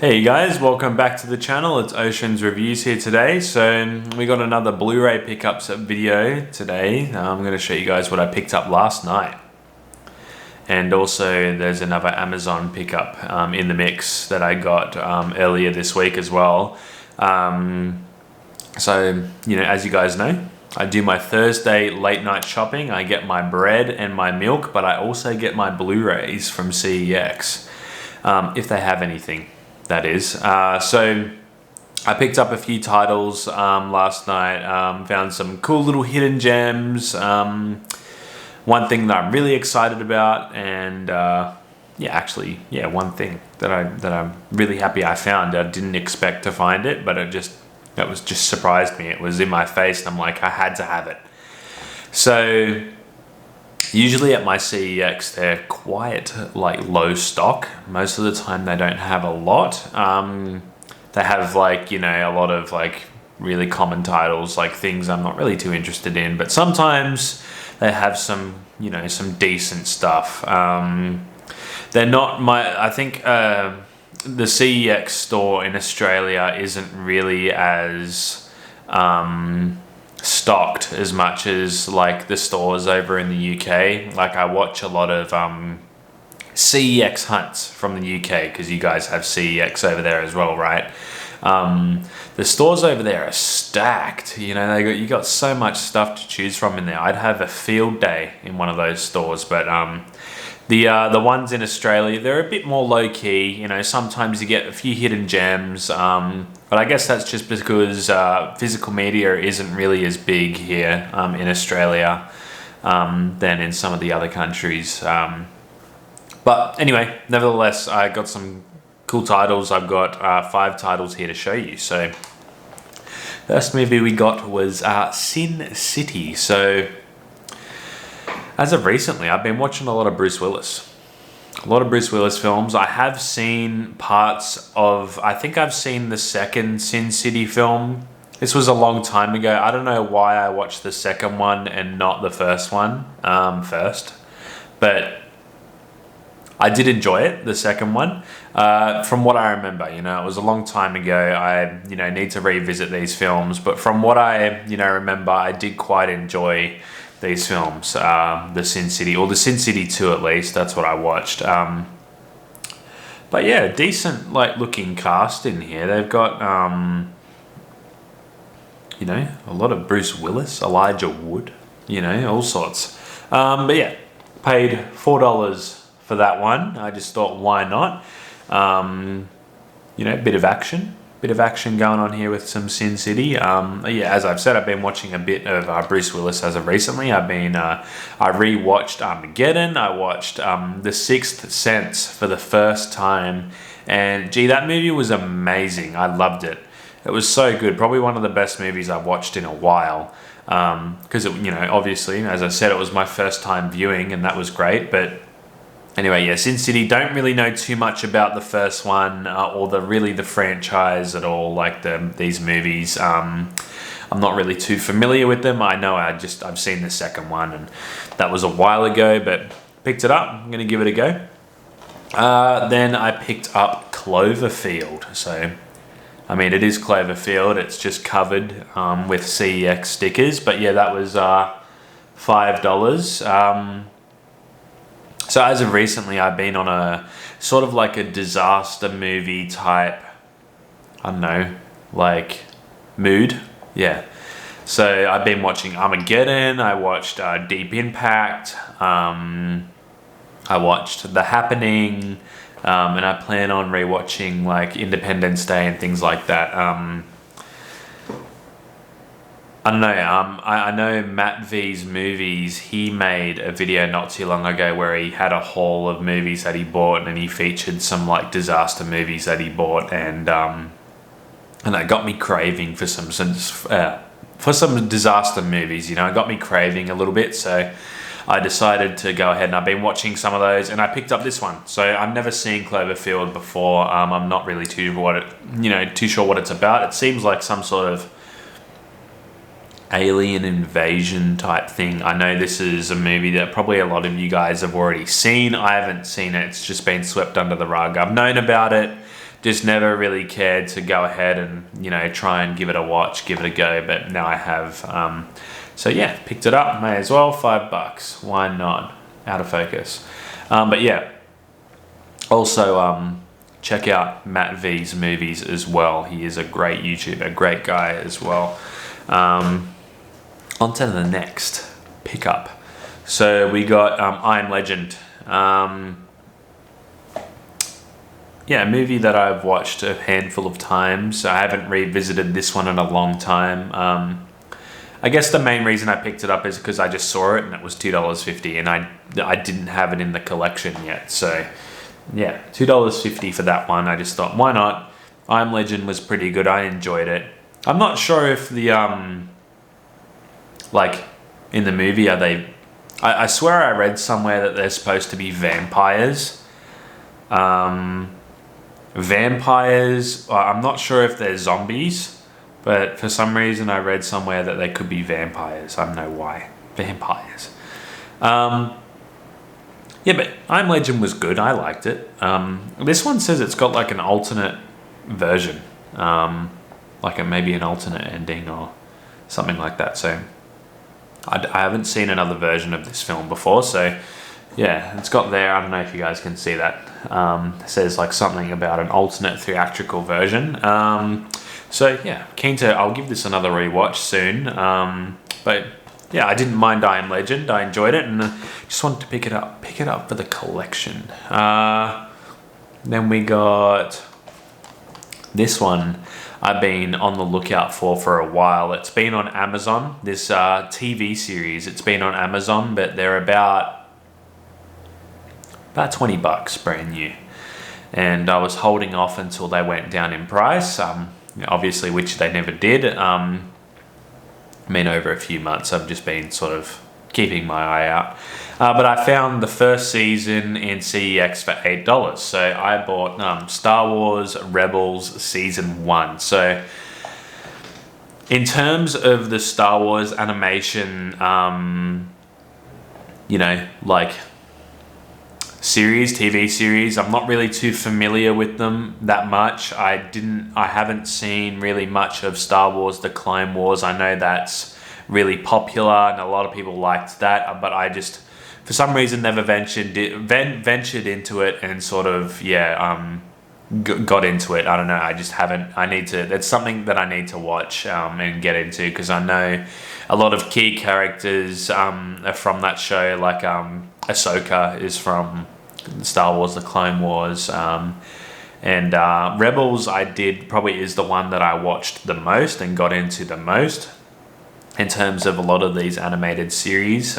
Hey guys, welcome back to the channel. It's Oceans Reviews here today. So we got another Blu-ray Pickups video today. I'm going to show you guys what I picked up last night. And also there's another Amazon pickup in the mix that I got earlier this week as well. So, you know, as you guys know, I do my Thursday late night shopping. I get my bread and my milk, but I also get my Blu-rays from CEX, if they have anything. That is. So I picked up a few titles last night, found some cool little hidden gems. One thing that I'm really excited about, and one thing that I'm really happy I found. I didn't expect to find it, but that was just surprised me. It was in my face, and I'm like, I had to have it. So usually at my CEX, they're quite like low stock. Most of the time they don't have a lot. They have like, you know, a lot of like really common titles, like things I'm not really too interested in, but sometimes they have some, you know, some decent stuff. They're not I think the CEX store in Australia isn't really as stocked as much as like the stores over in the UK. Like I watch a lot of CEX hunts from the UK because you guys have CEX over there as well, right? The stores over there are stacked. You know, you got so much stuff to choose from in there. I'd have a field day in one of those stores, but the ones in Australia, they're a bit more low key. You know, sometimes you get a few hidden gems, but I guess that's just because physical media isn't really as big here in Australia than in some of the other countries. But anyway, nevertheless, I got some cool titles. I've got 5 titles here to show you. So first movie we got was Sin City. So as of recently, I've been watching a lot of Bruce Willis. A lot of Bruce Willis films. I have seen parts of, I think I've seen the second Sin City film. This was a long time ago. I don't know why I watched the second one and not the first one first. But I did enjoy it, the second one. From what I remember, you know, it was a long time ago. I, you know, need to revisit these films. But from what I, you know, remember, I did quite enjoy these films, the Sin City, or the Sin City 2 at least. That's what I watched. But yeah, decent like looking cast in here. They've got, you know, a lot of Bruce Willis, Elijah Wood, you know, all sorts. But yeah, paid $4 for that one. I just thought, why not? You know, bit of action going on here with some Sin City. Yeah, as I've said, I've been watching a bit of Bruce Willis as of recently. I rewatched Armageddon. I watched The Sixth Sense for the first time, and gee, that movie was amazing. I loved it. It was so good. Probably one of the best movies I've watched in a while. Because you know, obviously, as I said, it was my first time viewing, and that was great. But anyway, yeah, Sin City, don't really know too much about the first one or the franchise at all, like these movies. I'm not really too familiar with them. I know I've seen the second one, and that was a while ago, but picked it up. I'm going to give it a go. Then I picked up Cloverfield. So, I mean, it is Cloverfield. It's just covered with CEX stickers, but yeah, that was $5. So as of recently, I've been on a sort of like a disaster movie type, I don't know, like mood. Yeah. So I've been watching Armageddon. I watched Deep Impact. I watched The Happening. And I plan on rewatching like Independence Day and things like that. I don't know, I know Matt V's Movies, he made a video not too long ago where he had a haul of movies that he bought, and he featured some like disaster movies that he bought, and that got me craving for some disaster movies, you know. It got me craving a little bit, so I decided to go ahead, and I've been watching some of those, and I picked up this one. So I've never seen Cloverfield before. I'm not really too sure what it's about. It seems like some sort of alien invasion type thing. I know this is a movie that probably a lot of you guys have already seen. I haven't seen it. It's just been swept under the rug. I've known about it, just never really cared to go ahead and, you know, try and give it a watch, give it a go, but now I have. So yeah, picked it up, may as well, $5. Why not? Out of focus. But yeah, also check out Matt V's movies as well. He is a great YouTuber, great guy as well. On to the next pickup. So we got I Am Legend. Yeah, a movie that I've watched a handful of times. I haven't revisited this one in a long time. I guess the main reason I picked it up is because I just saw it and it was $2.50 and I didn't have it in the collection yet. So yeah, $2.50 for that one. I just thought, why not? I Am Legend was pretty good. I enjoyed it. I'm not sure if the like in the movie are they. I swear I read somewhere that they're supposed to be vampires. Vampires. I'm not sure if they're zombies, but for some reason I read somewhere that they could be vampires. I don't know why. Vampires. Yeah, but I Am Legend was good. I liked it. This one says it's got like an alternate version, like maybe an alternate ending or something like that. So I haven't seen another version of this film before. So yeah, it's got there. I don't know if you guys can see that. It says like something about an alternate theatrical version. So yeah, I'll give this another rewatch soon. But yeah, I didn't mind I Am Legend. I enjoyed it and just wanted to pick it up for the collection. Then we got this one I've been on the lookout for a while. It's been on Amazon, this TV series. It's been on Amazon, but they're about $20 brand new. And I was holding off until they went down in price, obviously, which they never did. I mean, over a few months, I've just been sort of keeping my eye out. But I found the first season in CEX for $8. So I bought Star Wars Rebels Season 1. So in terms of the Star Wars animation, you know, like TV series, I'm not really too familiar with them that much. I haven't seen really much of Star Wars The Clone Wars. I know that's really popular and a lot of people liked that, but I just for some reason never ventured into it and sort of got into it. I don't know, I just haven't. It's something that I need to watch and get into, because I know a lot of key characters are from that show, like Ahsoka is from Star Wars The Clone Wars, and Rebels probably is the one that I watched the most and got into the most in terms of a lot of these animated series.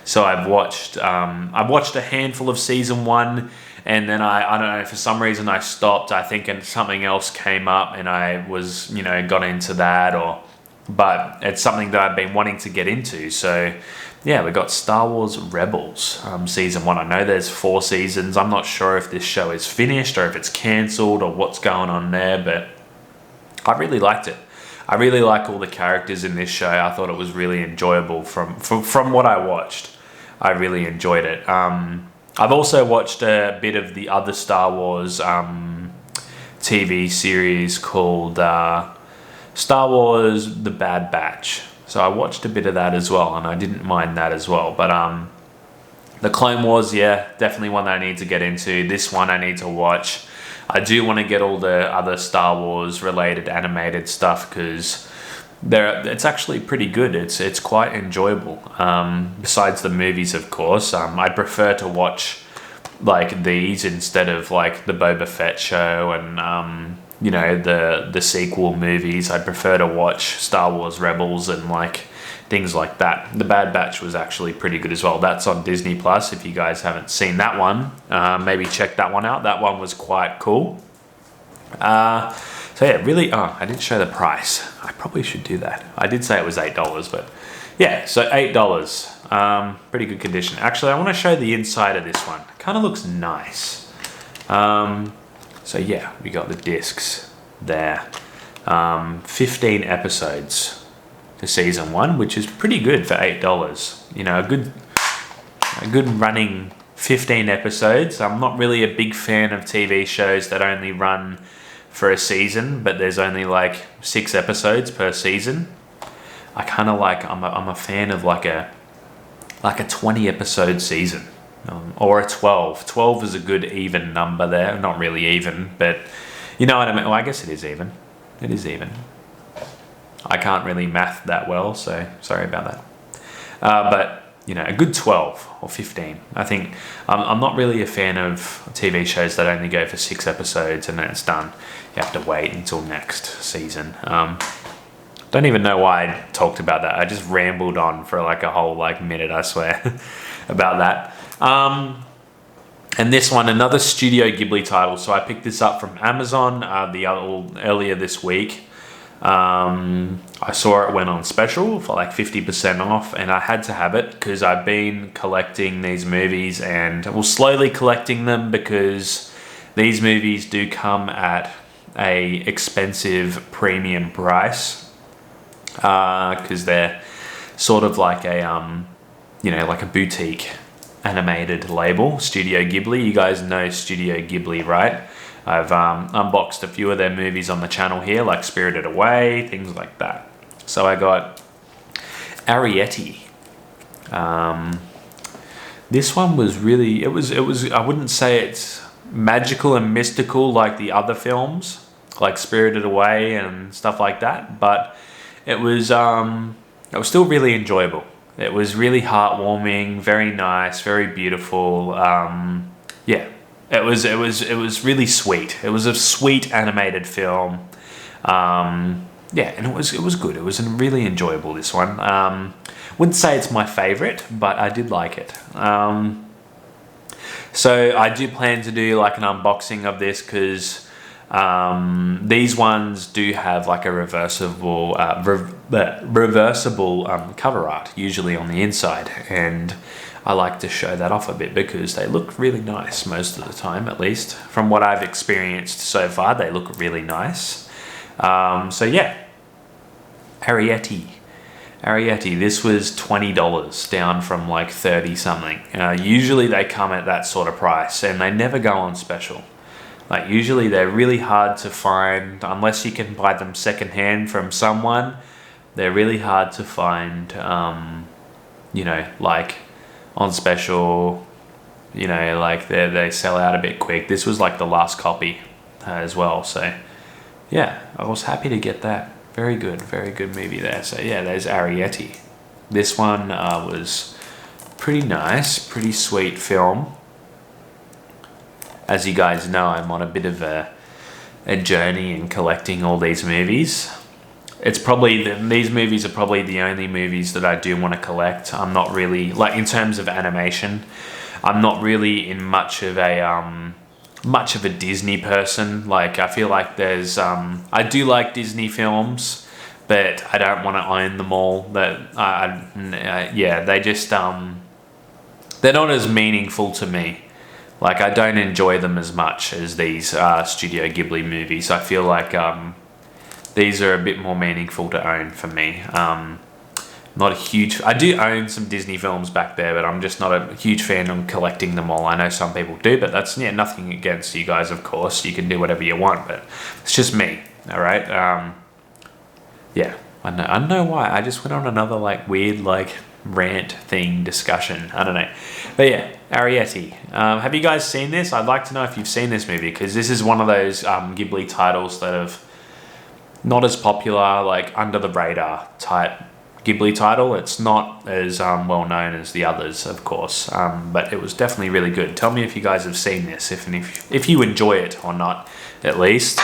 So I've watched a handful of season 1, and then I don't know, for some reason I stopped. I think and something else came up and I was, got into that, but it's something that I've been wanting to get into. So yeah, we got Star Wars Rebels season 1. I know there's 4 seasons. I'm not sure if this show is finished or if it's cancelled or what's going on there, but I really liked it. I really like all the characters in this show. I thought it was really enjoyable from what I watched. I really enjoyed it. I've also watched a bit of the other Star Wars TV series called Star Wars The Bad Batch. So I watched a bit of that as well, and I didn't mind that as well. But the Clone Wars, yeah, definitely one that I need to get into. This one I need to watch. I do want to get all the other Star Wars related animated stuff, because it's actually pretty good. It's quite enjoyable. Besides the movies, of course, I'd prefer to watch like these instead of like the Boba Fett show and the sequel movies. I'd prefer to watch Star Wars Rebels and like things like that. The Bad Batch was actually pretty good as well. That's on Disney Plus. If you guys haven't seen that one, maybe check that one out. That one was quite cool. So yeah, really, I didn't show the price. I probably should do that. I did say it was $8, but yeah, so $8. Pretty good condition. Actually, I want to show the inside of this one. It kind of looks nice. So yeah, we got the discs there. 15 episodes for season 1, which is pretty good for $8. A good running 15 episodes. I'm not really a big fan of TV shows that only run for a season, but there's only like 6 episodes per season. I kind of like, I'm a fan of like a 20 episode season, or a 12. 12 is a good even number there. Not really even, but you know what I mean. Well, I guess it is even. It is even. I can't really math that well, so sorry about that. But you know, a good 12 or 15. I think I'm not really a fan of TV shows that only go for 6 episodes and then it's done. You have to wait until next season. Don't even know why I talked about that. I just rambled on for like a whole like minute, I swear, about that. And this one, another Studio Ghibli title. So I picked this up from Amazon earlier this week. I saw it went on special for like 50% off, and I had to have it because I've been collecting these movies and slowly collecting them because these movies do come at a expensive premium price because they're sort of like a like a boutique animated label. Studio Ghibli, you guys know Studio Ghibli, right? I've unboxed a few of their movies on the channel here, like Spirited Away, things like that. So I got Arietti. This one was really, it was, I wouldn't say it's magical and mystical like the other films, like Spirited Away and stuff like that, but it was still really enjoyable. It was really heartwarming, very nice, very beautiful. Yeah. It was really sweet. It was a sweet animated film. Yeah, and it was good. It was really enjoyable, this one. Wouldn't say it's my favorite, but I did like it. So I do plan to do like an unboxing of this because these ones do have like a reversible cover art usually on the inside, and I like to show that off a bit because they look really nice most of the time, at least. From what I've experienced so far, they look really nice. So yeah, Arietti. This was $20, down from like 30 something. Usually they come at that sort of price and they never go on special. Like usually they're really hard to find, unless you can buy them secondhand from someone. They're really hard to find, like on special, like they sell out a bit quick. This was like the last copy as well, so yeah, I was happy to get that. Very good movie there. So yeah, there's Arietti. This one was pretty nice, pretty sweet film. As you guys know, I'm on a bit of a journey in collecting all these movies. It's probably, these movies are probably the only movies that I do want to collect. I'm not really, like in terms of animation, I'm not really in much of a Disney person. Like I feel like there's, I do like Disney films, but I don't want to own them all. They just, they're not as meaningful to me. Like I don't enjoy them as much as these Studio Ghibli movies. I feel like these are a bit more meaningful to own for me. Not a huge... I do own some Disney films back there, but I'm just not a huge fan of collecting them all. I know some people do, but that's nothing against you guys, of course. You can do whatever you want, but it's just me, all right? Yeah, I don't know why. I just went on another like weird like rant thing discussion. I don't know. But yeah, Arietti. Have you guys seen this? I'd like to know if you've seen this movie, because this is one of those Ghibli titles that have not as popular, like under the radar type Ghibli title. It's not as well known as the others, of course, but it was definitely really good. Tell me if you guys have seen this, if you enjoy it or not, at least.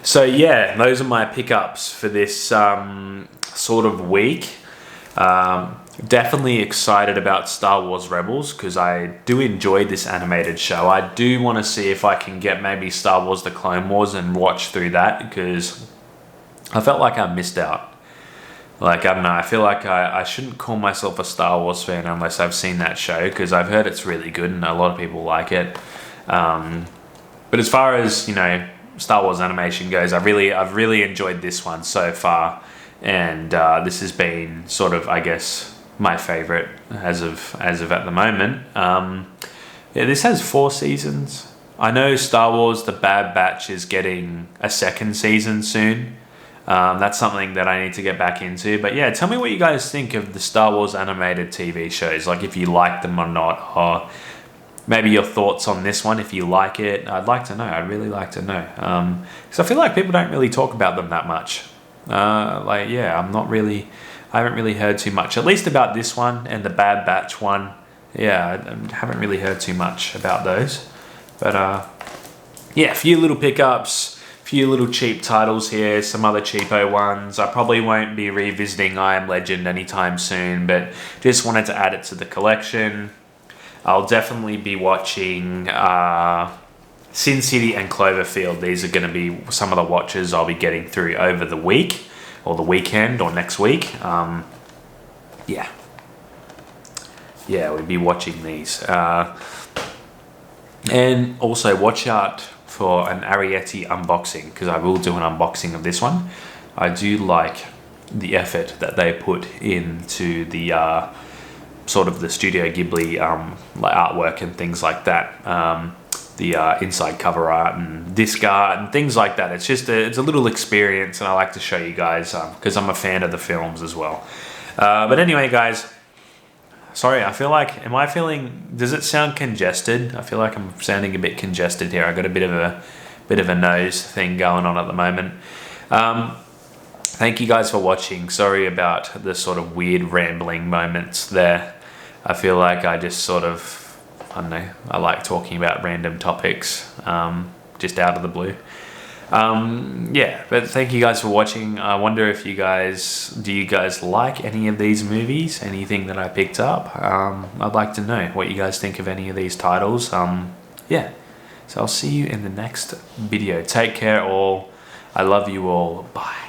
So yeah, those are my pickups for this sort of week. Definitely excited about Star Wars Rebels because I do enjoy this animated show. I do want to see if I can get maybe Star Wars The Clone Wars and watch through that, because I felt like I missed out. Like, I don't know, I feel like I shouldn't call myself a Star Wars fan unless I've seen that show, because I've heard it's really good and a lot of people like it. But as far as, Star Wars animation goes, I've really enjoyed this one so far. And this has been sort of, I guess, my favorite as of at the moment. Yeah, this has 4 seasons. I know Star Wars: The Bad Batch is getting a second season soon. That's something that I need to get back into. But yeah, tell me what you guys think of the Star Wars animated TV shows. Like if you like them or not, or maybe your thoughts on this one if you like it. I'd like to know. I'd really like to know. Because I feel like people don't really talk about them that much. Like yeah, I haven't really heard too much. At least about this one and the Bad Batch one. Yeah, I haven't really heard too much about those. But yeah, a few little pickups. Few little cheap titles here, some other cheapo ones. I probably won't be revisiting I Am Legend anytime soon, but just wanted to add it to the collection. I'll definitely be watching Sin City and Cloverfield. These are going to be some of the watches I'll be getting through over the week, or the weekend, or next week. Yeah, we'll be watching these. And also watch out for an Arietti unboxing, because I will do an unboxing of this one. I do like the effort that they put into the sort of the Studio Ghibli like artwork and things like that. The inside cover art and disc art and things like that. It's just it's a little experience, and I like to show you guys because I'm a fan of the films as well. But anyway, guys. Sorry, I feel like, does it sound congested? I feel like I'm sounding a bit congested here. I got a bit of a nose thing going on at the moment. Thank you guys for watching. Sorry about the sort of weird rambling moments there. I feel like I just sort of, I don't know, I like talking about random topics, just out of the blue. Yeah, but thank you guys for watching. I wonder if do you guys like any of these movies? Anything that I picked up? I'd like to know what you guys think of any of these titles. Yeah, so I'll see you in the next video. Take care all. I love you all. Bye.